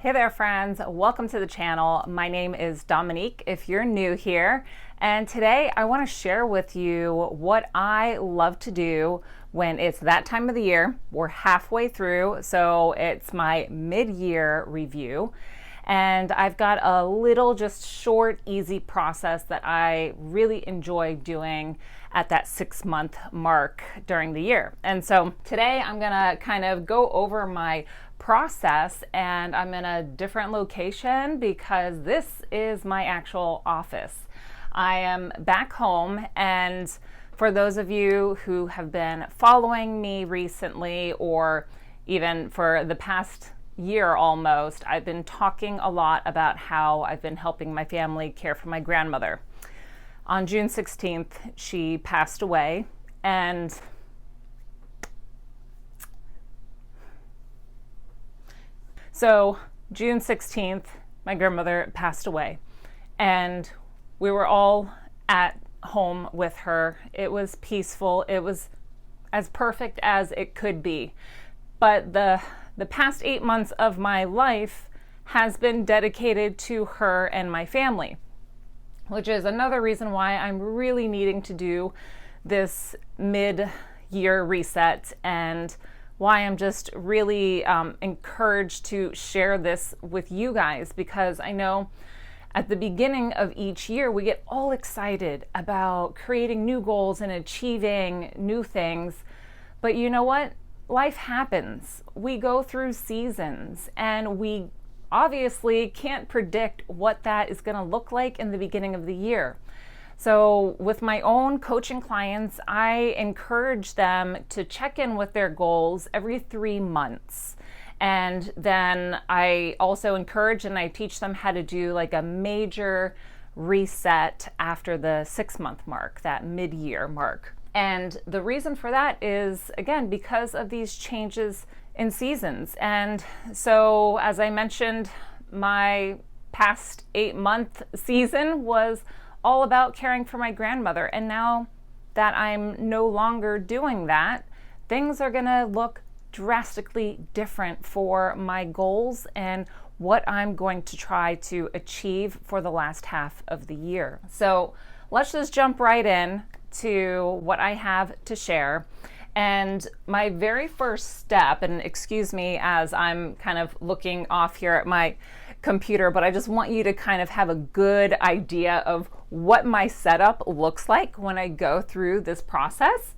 Hey there friends, welcome to the channel. My name is Dominique if you're new here, and today I want to share with you what I love to do when it's that time of the year. We're halfway through, so it's my mid-year review, and I've got a little just short, easy process that I really enjoy doing at that 6-month mark during the year. And so today I'm gonna kind of go over my process, and I'm in a different location because this is my actual office. I am back home, and for those of you who have been following me recently, or even for the past year almost, I've been talking a lot about how I've been helping my family care for my grandmother. On June 16th, she passed away, and so June 16th, my grandmother passed away, and we were all at home with her. It was peaceful. It was as perfect as it could be. But the past 8 months of my life has been dedicated to her and my family, which is another reason why I'm really needing to do this mid-year reset, and why I'm just really encouraged to share this with you guys, because I know at the beginning of each year we get all excited about creating new goals and achieving new things. But you know what? Life happens. We go through seasons, and we obviously can't predict what that is going to look like in the beginning of the year. So with my own coaching clients, I encourage them to check in with their goals every 3 months. And then I also encourage and I teach them how to do like a major reset after the 6-month mark, that mid-year mark. And the reason for that is, again, because of these changes in seasons. And so, as I mentioned, my past 8-month season was all about caring for my grandmother. And now that I'm no longer doing that, things are gonna look drastically different for my goals and what I'm going to try to achieve for the last half of the year. So let's just jump right in to what I have to share. And my very first step, and excuse me as I'm kind of looking off here at my computer, but I just want you to kind of have a good idea of what my setup looks like when I go through this process.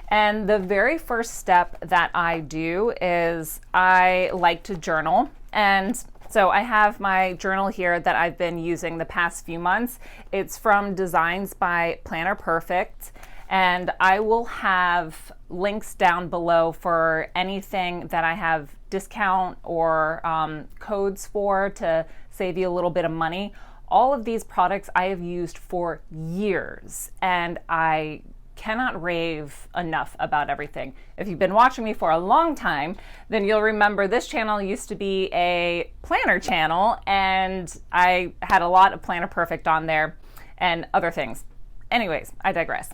And the very first step that I do is I like to journal. And so I have my journal here that I've been using the past few months. It's from Designs by Planner Perfect. And I will have links down below for anything that I have discount or codes for to save you a little bit of money. All of these products I have used for years, and I cannot rave enough about everything. If you've been watching me for a long time, then you'll remember this channel used to be a planner channel, and I had a lot of Planner Perfect on there and other things. Anyways, I digress.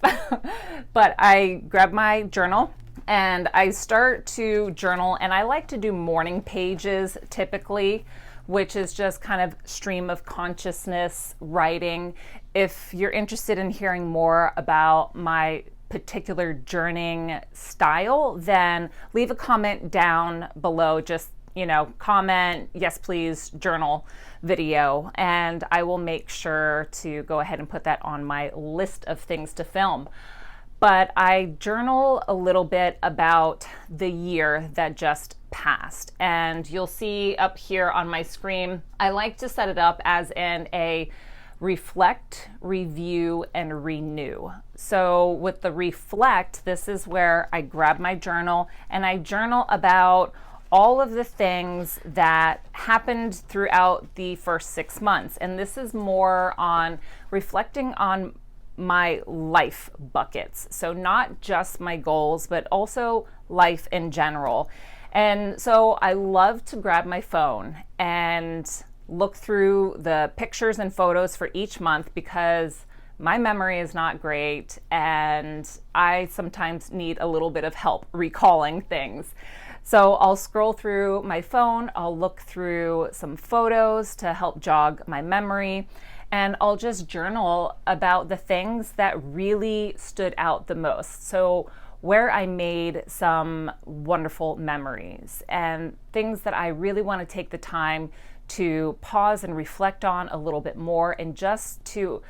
But I grab my journal and I start to journal, and I like to do morning pages typically, which is just kind of stream of consciousness writing. If you're interested in hearing more about my particular journaling style, then leave a comment down below. Just, comment, yes, please, journal video, and I will make sure to go ahead and put that on my list of things to film. But I journal a little bit about the year that just passed, and you'll see up here on my screen, I like to set it up as in a reflect, review, and renew. So with the reflect, this is where I grab my journal and I journal about all of the things that happened throughout the first 6 months. And this is more on reflecting on my life buckets. So not just my goals, but also life in general. And so I love to grab my phone and look through the pictures and photos for each month, because my memory is not great and I sometimes need a little bit of help recalling things. So I'll scroll through my phone, I'll look through some photos to help jog my memory, and I'll just journal about the things that really stood out the most. So where I made some wonderful memories and things that I really want to take the time to pause and reflect on a little bit more, and just to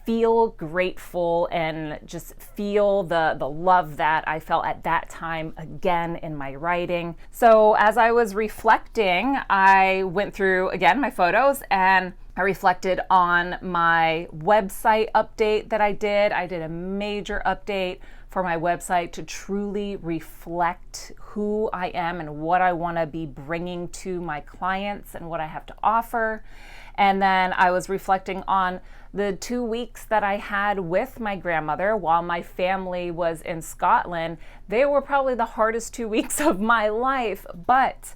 feel grateful and just feel the love that I felt at that time again in my writing. So as I was reflecting, I went through again my photos, and I reflected on my website update that I did. I did a major update for my website to truly reflect who I am and what I want to be bringing to my clients and what I have to offer. And then I was reflecting on the 2 weeks that I had with my grandmother while my family was in Scotland. They were probably the hardest 2 weeks of my life, but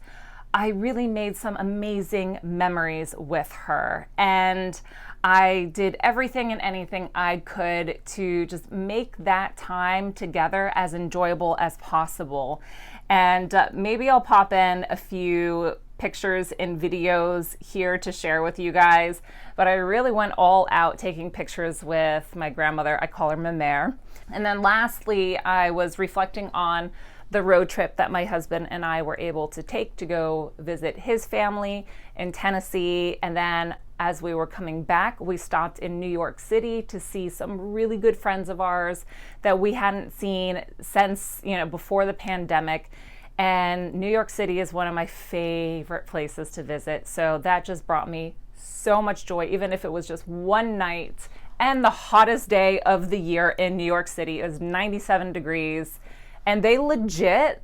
I really made some amazing memories with her. And I did everything and anything I could to just make that time together as enjoyable as possible. And maybe I'll pop in a few pictures and videos here to share with you guys, but I really went all out taking pictures with my grandmother. I call her ma mère. And then lastly, I was reflecting on the road trip that my husband and I were able to take to go visit his family in Tennessee. And then as we were coming back, we stopped in New York City to see some really good friends of ours that we hadn't seen since, before the pandemic. And New York City is one of my favorite places to visit. So that just brought me so much joy, even if it was just one night. And the hottest day of the year in New York City is 97 degrees. And they legit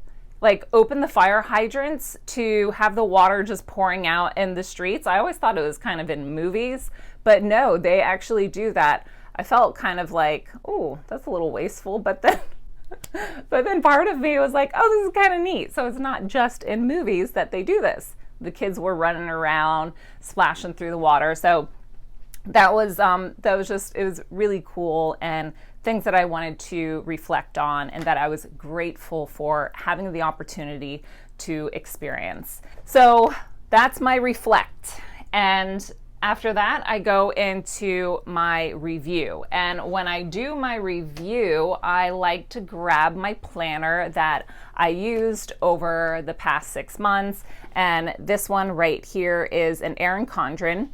open the fire hydrants to have the water just pouring out in the streets. I always thought it was kind of in movies, but no, they actually do that. I felt kind of like, oh, that's a little wasteful, but then part of me was like, oh, this is kind of neat. So it's not just in movies that they do this. The kids were running around, splashing through the water. So that was just, it was really cool, and things that I wanted to reflect on and that I was grateful for having the opportunity to experience. So that's my reflect. And after that, I go into my review. And when I do my review, I like to grab my planner that I used over the past 6 months. And this one right here is an Erin Condren.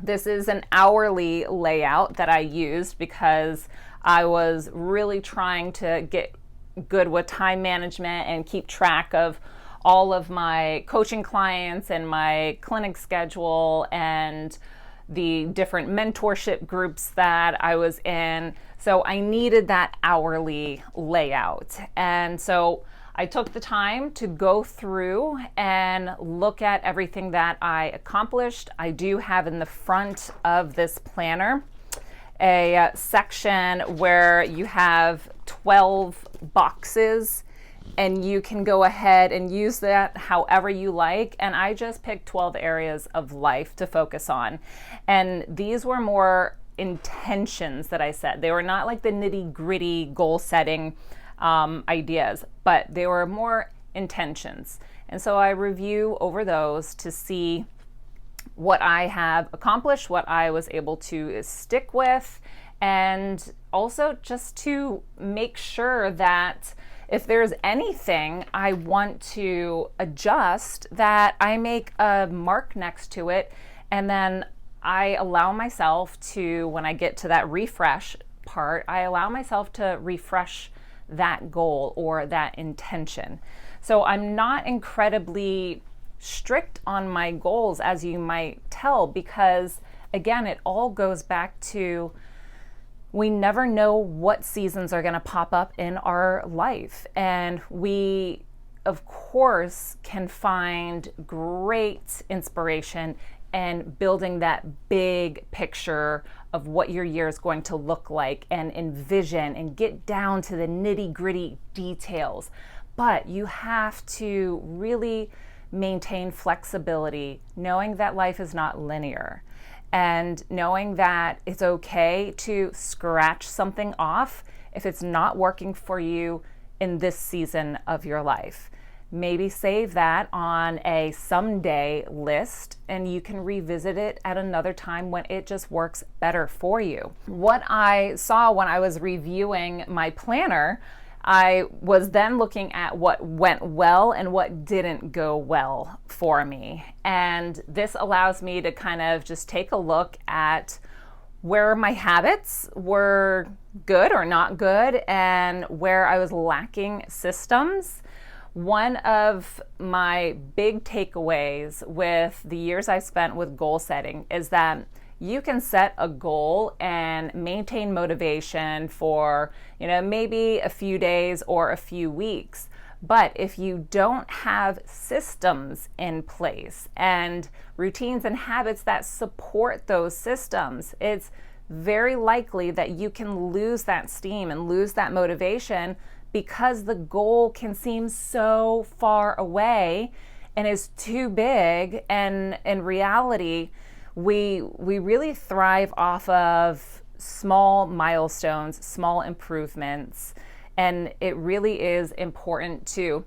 This is an hourly layout that I used because I was really trying to get good with time management and keep track of all of my coaching clients and my clinic schedule and the different mentorship groups that I was in. So I needed that hourly layout. And so I took the time to go through and look at everything that I accomplished. I do have in the front of this planner a section where you have 12 boxes, and you can go ahead and use that however you like. And I just picked 12 areas of life to focus on. And these were more intentions that I set. They were not like the nitty-gritty goal setting ideas, but they were more intentions. And so I review over those to see what I have accomplished, what I was able to stick with, and also just to make sure that if there's anything I want to adjust, that I make a mark next to it, and then I allow myself to, when I get to that refresh part, I allow myself to refresh that goal or that intention. So I'm not incredibly strict on my goals, as you might tell, because again, it all goes back to we never know what seasons are going to pop up in our life. And we, of course, can find great inspiration and building that big picture of what your year is going to look like and envision and get down to the nitty-gritty details. But you have to really maintain flexibility, knowing that life is not linear, and knowing that it's okay to scratch something off if it's not working for you in this season of your life. maybe save that on a someday list and you can revisit it at another time when it just works better for you. What I saw when I was reviewing my planner, I was then looking at what went well and what didn't go well for me. And this allows me to kind of just take a look at where my habits were good or not good and where I was lacking systems. One of my big takeaways with the years I've spent with goal setting is that you can set a goal and maintain motivation for, maybe a few days or a few weeks. But if you don't have systems in place and routines and habits that support those systems, it's very likely that you can lose that steam and lose that motivation because the goal can seem so far away and is too big. And in reality, we really thrive off of small milestones, small improvements. And it really is important to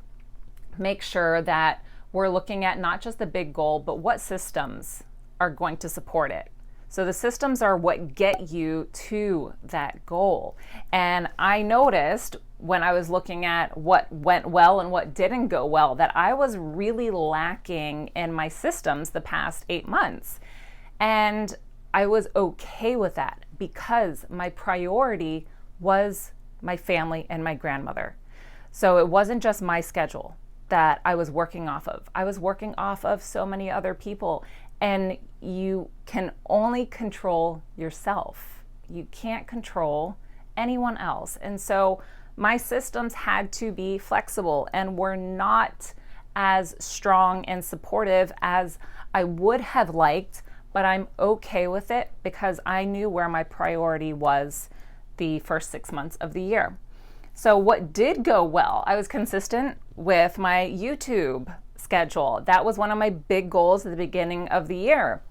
make sure that we're looking at not just the big goal, but what systems are going to support it. So the systems are what get you to that goal. And I noticed when I was looking at what went well and what didn't go well that I was really lacking in my systems the past 8 months. And I was okay with that because my priority was my family and my grandmother. So it wasn't just my schedule that I was working off of. I was working off of so many other people. And you can only control yourself. You can't control anyone else. And so my systems had to be flexible and were not as strong and supportive as I would have liked, but I'm okay with it because I knew where my priority was the first 6 months of the year. So what did go well? I was consistent with my YouTube schedule. That was one of my big goals at the beginning of the year.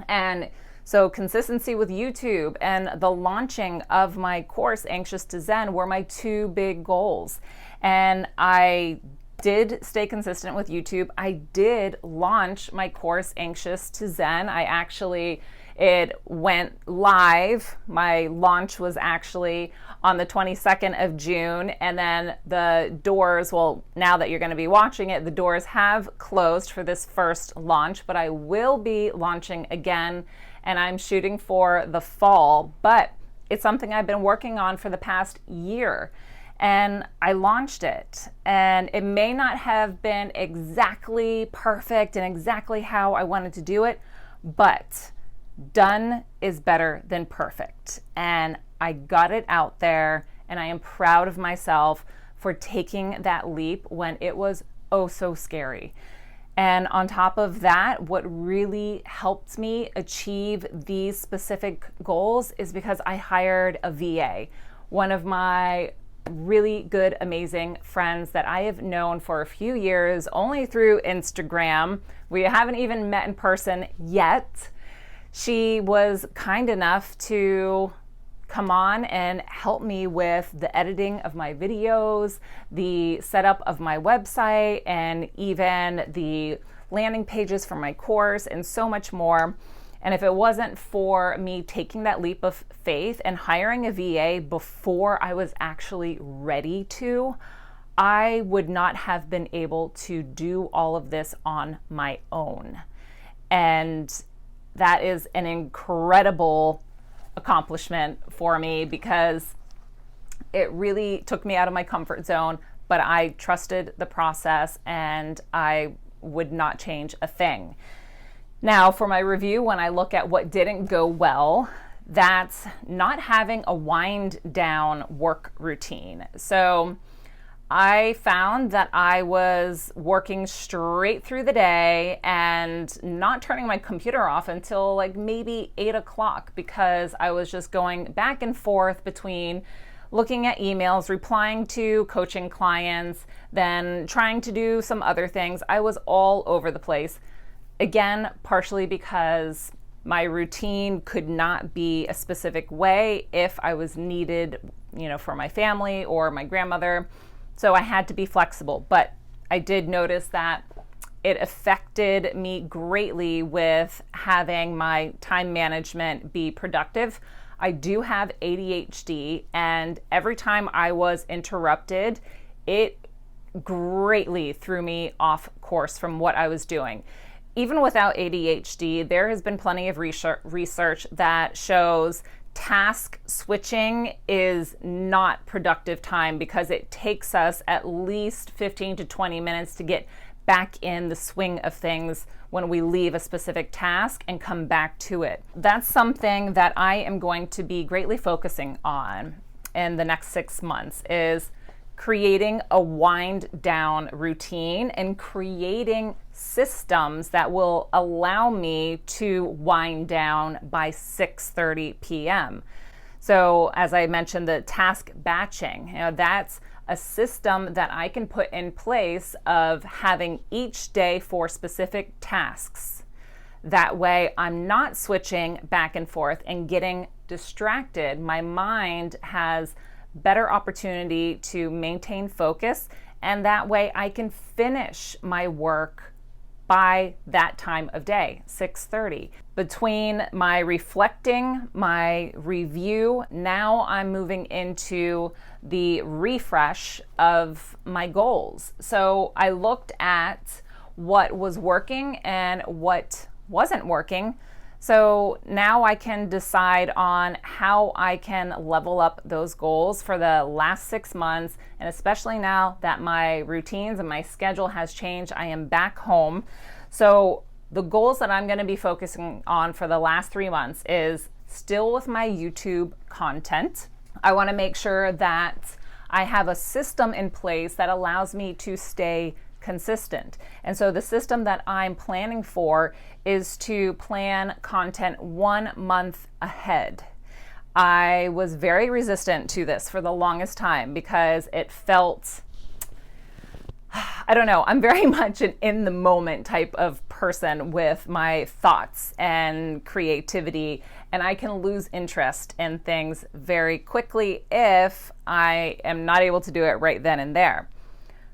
And so consistency with YouTube and the launching of my course, Anxious to Zen, were my two big goals. And I did stay consistent with YouTube. I did launch my course, Anxious to Zen. It went live. My launch was actually on the 22nd of June, and then the doors, now that you're going to be watching it, the doors have closed for this first launch, but I will be launching again, and I'm shooting for the fall, but it's something I've been working on for the past year. And I launched it, and it may not have been exactly perfect and exactly how I wanted to do it, but done is better than perfect. And I got it out there, and I am proud of myself for taking that leap when it was oh so scary. And on top of that, what really helped me achieve these specific goals is because I hired a VA, one of my really good, amazing friends that I have known for a few years, only through Instagram. We haven't even met in person yet. She was kind enough to come on and help me with the editing of my videos, the setup of my website, and even the landing pages for my course, and so much more. And if it wasn't for me taking that leap of faith and hiring a VA before I was actually ready to, I would not have been able to do all of this on my own. And that is an incredible accomplishment for me because it really took me out of my comfort zone, but I trusted the process and I would not change a thing. Now, for my review, when I look at what didn't go well, that's not having a wind down work routine. So I found that I was working straight through the day and not turning my computer off until like maybe 8 o'clock because I was just going back and forth between looking at emails, replying to coaching clients, then trying to do some other things. I was all over the place. Again, partially because my routine could not be a specific way if I was needed, for my family or my grandmother. So I had to be flexible. But I did notice that it affected me greatly with having my time management be productive. I do have ADHD, and every time I was interrupted, it greatly threw me off course from what I was doing. Even without ADHD, there has been plenty of research that shows task switching is not productive time because it takes us at least 15 to 20 minutes to get back in the swing of things when we leave a specific task and come back to it. That's something that I am going to be greatly focusing on in the next 6 months, is creating a wind down routine and creating systems that will allow me to wind down by 6:30 p.m. So as I mentioned, the task batching, that's a system that I can put in place of having each day for specific tasks. That way I'm not switching back and forth and getting distracted. My mind has better opportunity to maintain focus, and that way I can finish my work by that time of day, 6:30. Between my reflecting, my review, now I'm moving into the refresh of my goals. So I looked at what was working and what wasn't working. So now I can decide on how I can level up those goals for the last 6 months, and especially now that my routines and my schedule has changed, I am back home. So the goals that I'm going to be focusing on for the last 3 months is still with my YouTube content. I want to make sure that I have a system in place that allows me to stay consistent. And so the system that I'm planning for is to plan content 1 month ahead. I was very resistant to this for the longest time because it felt, I don't know, I'm very much an in the moment type of person with my thoughts and creativity, and I can lose interest in things very quickly if I am not able to do it right then and there.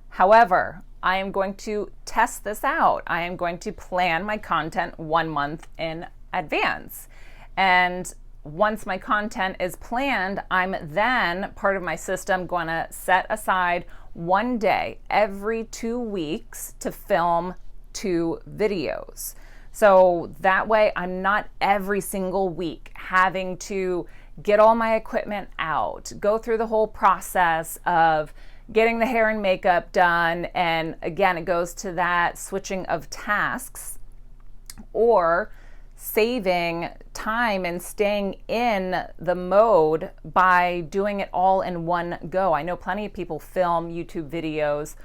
However, I am going to test this out. I am going to plan my content 1 month in advance. And once my content is planned, I'm then, part of my system, going to set aside 1 day every 2 weeks to film 2 videos. So that way I'm not every single week having to get all my equipment out, go through the whole process of getting the hair and makeup done, and again, it goes to that switching of tasks, or saving time and staying in the mode by doing it all in one go. I know plenty of people film YouTube videos,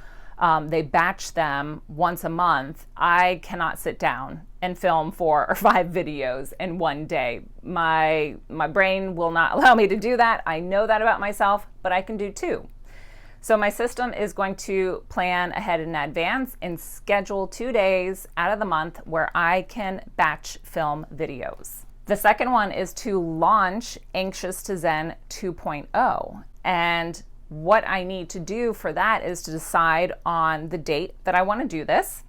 they batch them once a month. I cannot sit down and film 4 or 5 videos in one day. My brain will not allow me to do that. I know that about myself, but I can do 2. So my system is going to plan ahead in advance and schedule 2 days out of the month where I can batch film videos. The second one is to launch Anxious to Zen 2.0. And what I need to do for that is to decide on the date that I want to do this.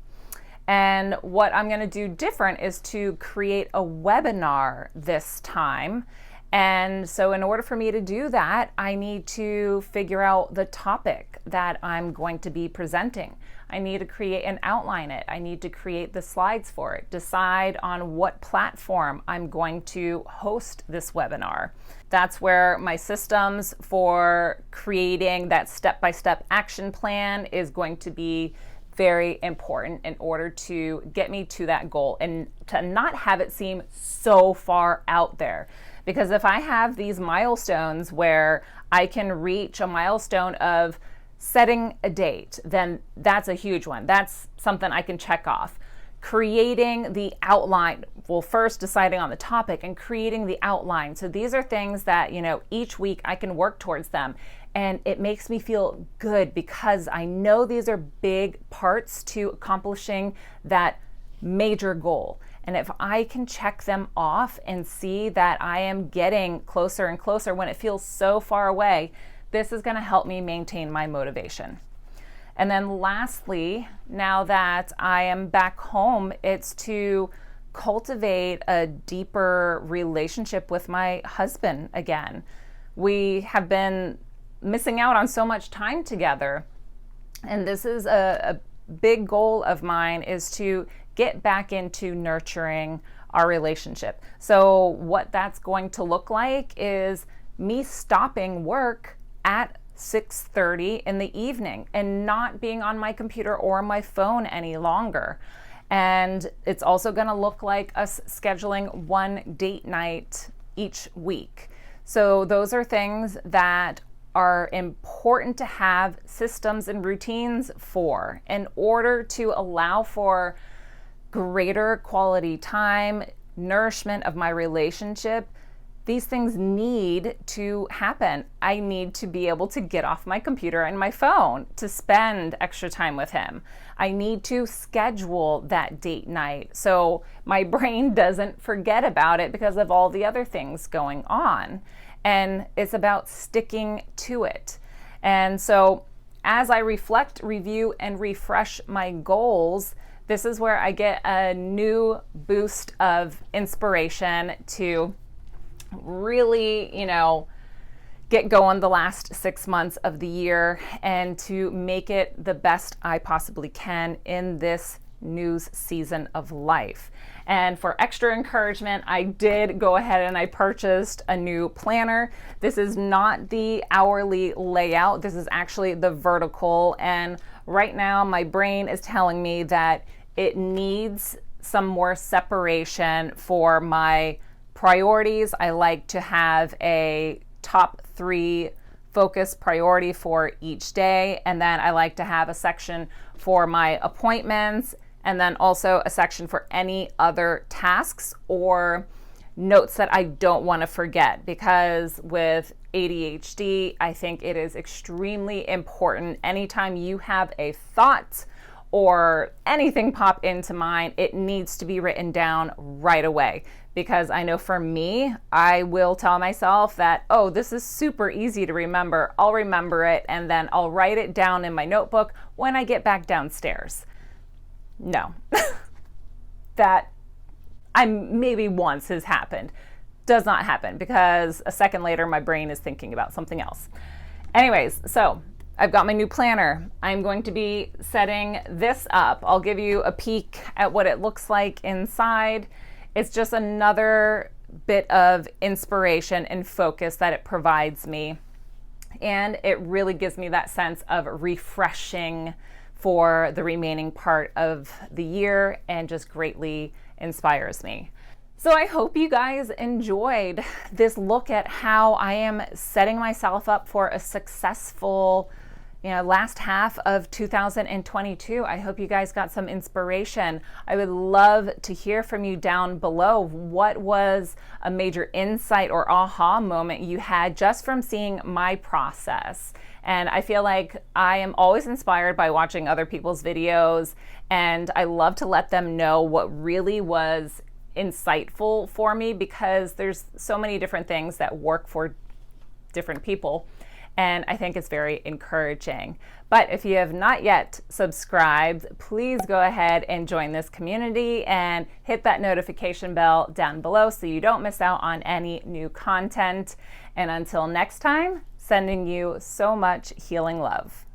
And what I'm going to do different is to create a webinar this time. And so in order for me to do that, I need to figure out the topic that I'm going to be presenting. I need to create and outline it. I need to create the slides for it, decide on what platform I'm going to host this webinar. That's where my systems for creating that step-by-step action plan is going to be very important in order to get me to that goal and to not have it seem so far out there. Because if I have these milestones where I can reach a milestone of setting a date, then that's a huge one. That's something I can check off. Creating the outline, well, first deciding on the topic and creating the outline. So these are things that, each week I can work towards them. And it makes me feel good because I know these are big parts to accomplishing that major goal. And if I can check them off and see that I am getting closer and closer when it feels so far away, this is going to help me maintain my motivation. And then lastly, now that I am back home, it's to cultivate a deeper relationship with my husband again. We have been missing out on so much time together. And this is a big goal of mine, is to get back into nurturing our relationship. So what that's going to look like is me stopping work at 6:30 in the evening and not being on my computer or my phone any longer. And it's also going to look like us scheduling one date night each week. So those are things that are important to have systems and routines for, in order to allow for greater quality time, nourishment of my relationship. These things need to happen. I need to be able to get off my computer and my phone to spend extra time with him. I need to schedule that date night so my brain doesn't forget about it because of all the other things going on. And it's about sticking to it. And so as I reflect, review, and refresh my goals, this is where I get a new boost of inspiration to really, get going the last 6 months of the year and to make it the best I possibly can in this new season of life. And for extra encouragement, I did go ahead and I purchased a new planner. This is not the hourly layout. This is actually the vertical. And right now my brain is telling me that it needs some more separation for my priorities. I like to have a top 3 focus priority for each day. And then I like to have a section for my appointments, and then also a section for any other tasks or notes that I don't want to forget. Because with ADHD, I think it is extremely important, anytime you have a thought or anything pop into mind, it needs to be written down right away. Because I know for me, I will tell myself that, oh, this is super easy to remember. I'll remember it, and then I'll write it down in my notebook when I get back downstairs. No, that maybe once has happened. Does not happen, because a second later, my brain is thinking about something else. Anyways, so I've got my new planner. I'm going to be setting this up. I'll give you a peek at what it looks like inside. It's just another bit of inspiration and focus that it provides me. And it really gives me that sense of refreshing for the remaining part of the year, and just greatly inspires me. So I hope you guys enjoyed this look at how I am setting myself up for a successful last half of 2022. I hope you guys got some inspiration. I would love to hear from you down below. What was a major insight or aha moment you had just from seeing my process? And I feel like I am always inspired by watching other people's videos, and I love to let them know what really was insightful for me, because there's so many different things that work for different people. And I think it's very encouraging. But if you have not yet subscribed, please go ahead and join this community and hit that notification bell down below so you don't miss out on any new content. And until next time, sending you so much healing love.